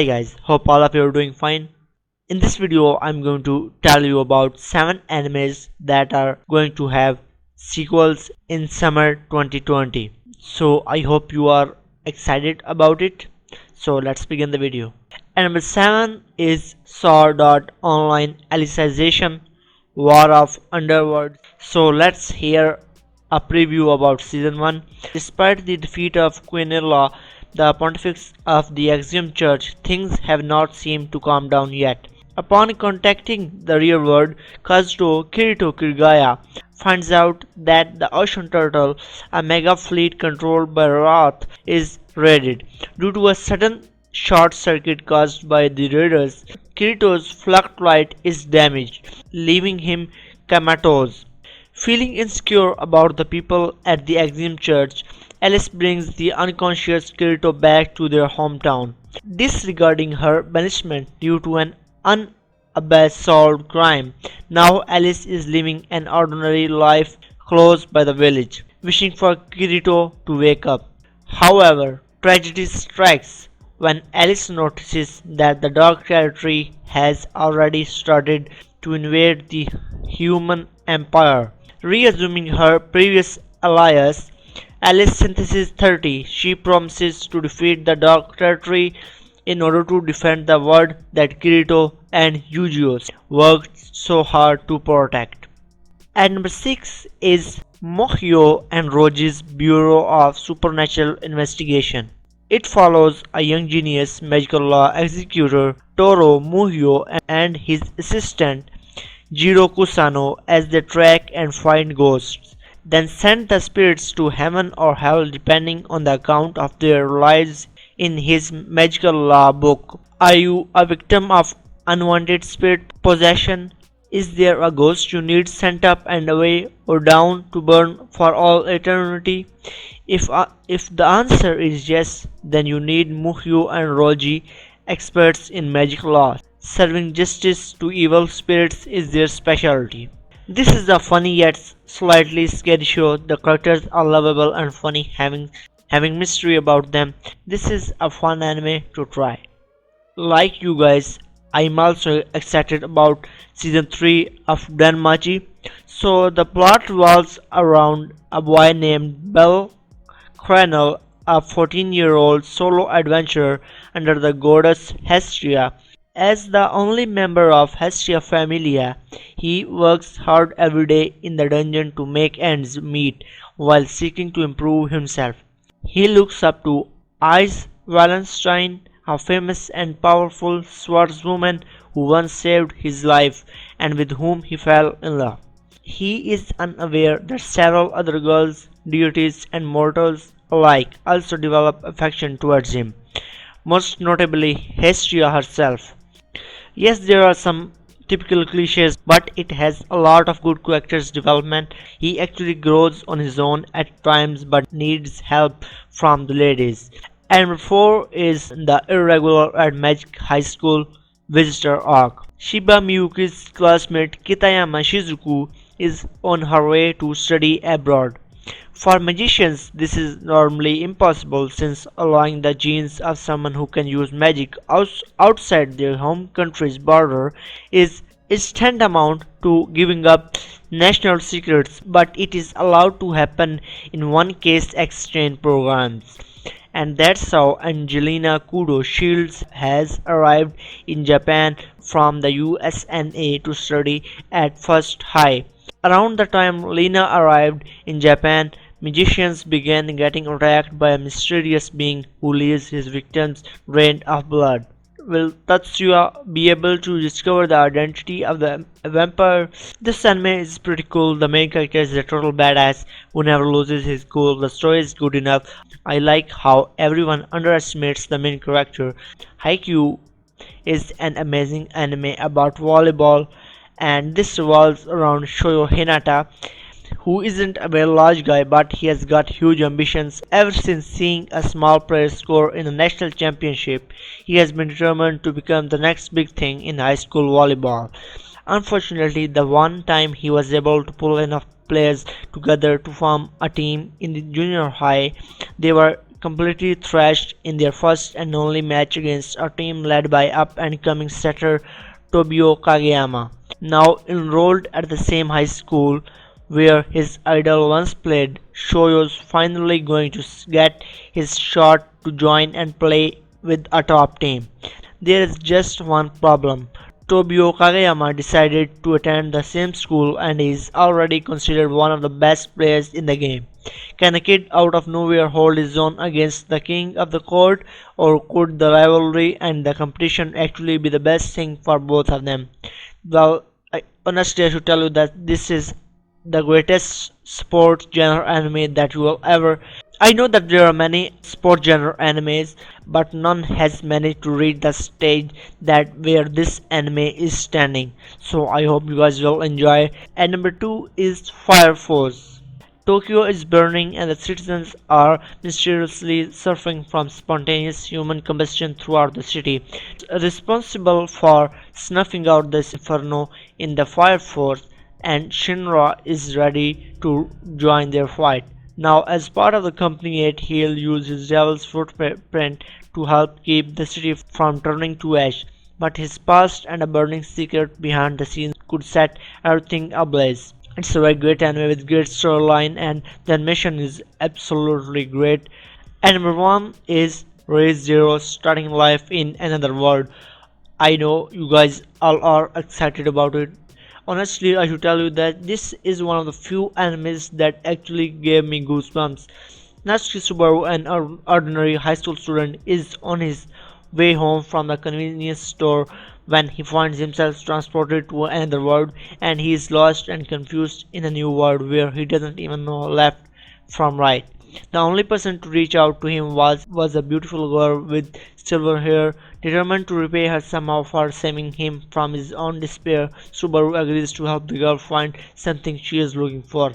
Hi guys, hope all of you are doing fine. In this video, I'm going to tell you about 7 animes that are going to have sequels in summer 2020. So I hope you are excited about it. So let's begin the video. And number 7 is Sword Art Online Alicization War of Underworld. So let's hear a preview about season 1. Despite the defeat of Quinella, the pontifex of the Axiom Church, things have not seemed to calm down yet. Upon contacting the real world, Kazuto Kirito Kirigaya finds out that the ocean turtle, a mega fleet controlled by Wrath, is raided. Due to a sudden short circuit caused by the raiders, Kirito's flashlight is damaged, leaving him comatose. Feeling insecure about the people at the Axiom Church, Alice brings the unconscious Kirito back to their hometown, disregarding her banishment due to an unsolved crime. Now Alice is living an ordinary life close by the village, wishing for Kirito to wake up. However, tragedy strikes when Alice notices that the Dark Territory has already started to invade the human empire. Reassuming her previous alias, Alice Synthesis 30, she promises to defeat the Dark Territory in order to defend the world that Kirito and Yujios worked so hard to protect. At number 6 is Mohyo and Roji's Bureau of Supernatural Investigation. It follows a young genius magical law executor Toro Muhyo and his assistant Jiro Kusano as they track and find ghosts, then send the spirits to heaven or hell depending on the account of their lives in his magical law book. Are you a victim of unwanted spirit possession? Is there a ghost you need sent up and away or down to burn for all eternity? If the answer is yes, then you need Muhyo and Roji, experts in magic law. Serving justice to evil spirits is their specialty. This is a funny yet slightly scary show. The characters are lovable and funny, having mystery about them. This is a fun anime to try. Like you guys, I'm also excited about season 3 of Danmachi. So the plot revolves around a boy named Bell Cranel, a 14-year-old solo adventurer under the goddess Hestia. As the only member of Hestia Familia, he works hard every day in the dungeon to make ends meet while seeking to improve himself. He looks up to Ice Wallenstein, a famous and powerful swordswoman who once saved his life and with whom he fell in love. He is unaware that several other girls, deities, and mortals alike also develop affection towards him, most notably Hestia herself. Yes, there are some typical cliches, but it has a lot of good characters development. He actually grows on his own at times but needs help from the ladies. And number 4 is the irregular at Magic High School visitor arc. Shiba Miyuki's classmate Kitayama Shizuku is on her way to study abroad. For magicians, this is normally impossible since allowing the genes of someone who can use magic outside their home country's border is tantamount to giving up national secrets, but it is allowed to happen in one case exchange programs. And that's how Angelina Kudo Shields has arrived in Japan from the USNA to study at First High. Around the time Lina arrived in Japan, magicians began getting attacked by a mysterious being who leaves his victims drained of blood. Will Tatsuya be able to discover the identity of the vampire? This anime is pretty cool. The main character is a total badass who never loses his cool. The story is good enough. I like how everyone underestimates the main character. Haikyuu is an amazing anime about volleyball, and this revolves around Shoyo Hinata, who isn't a very large guy but he has got huge ambitions. Ever since seeing a small player score in a national championship, he has been determined to become the next big thing in high school volleyball. Unfortunately, the one time he was able to pull enough players together to form a team in the junior high, they were completely thrashed in their first and only match against a team led by up-and-coming setter Tobio Kageyama, now enrolled at the same high school where his idol once played. Shoyo's finally going to get his shot to join and play with a top team. There is just one problem. Tobio Kageyama decided to attend the same school and is already considered one of the best players in the game. Can a kid out of nowhere hold his own against the king of the court, or could the rivalry and the competition actually be the best thing for both of them? Well, honestly, I should tell you that this is the greatest sports genre anime that you will ever. I know that there are many sport genre animes, but none has managed to reach the stage that where this anime is standing. So I hope you guys will enjoy. And number two is Fire Force. Tokyo is burning and the citizens are mysteriously suffering from spontaneous human combustion throughout the city. Responsible for snuffing out this inferno in the Fire Force, and Shinra is ready to join their fight. Now, as part of the Company 8, he'll use his devil's footprint to help keep the city from turning to ash, but his past and a burning secret behind the scenes could set everything ablaze. It's a very great anime with great storyline, and the animation is absolutely great. And number one is Raise Zero, starting life in another world. I know you guys all are excited about it. Honestly, I should tell you that this is one of the few animes that actually gave me goosebumps. Natsuki Subaru, an ordinary high school student, is on his way home from the convenience store when he finds himself transported to another world, and he is lost and confused in a new world where he doesn't even know left from right. The only person to reach out to him was a beautiful girl with silver hair. Determined to repay her somehow for saving him from his own despair, Subaru agrees to help the girl find something she is looking for.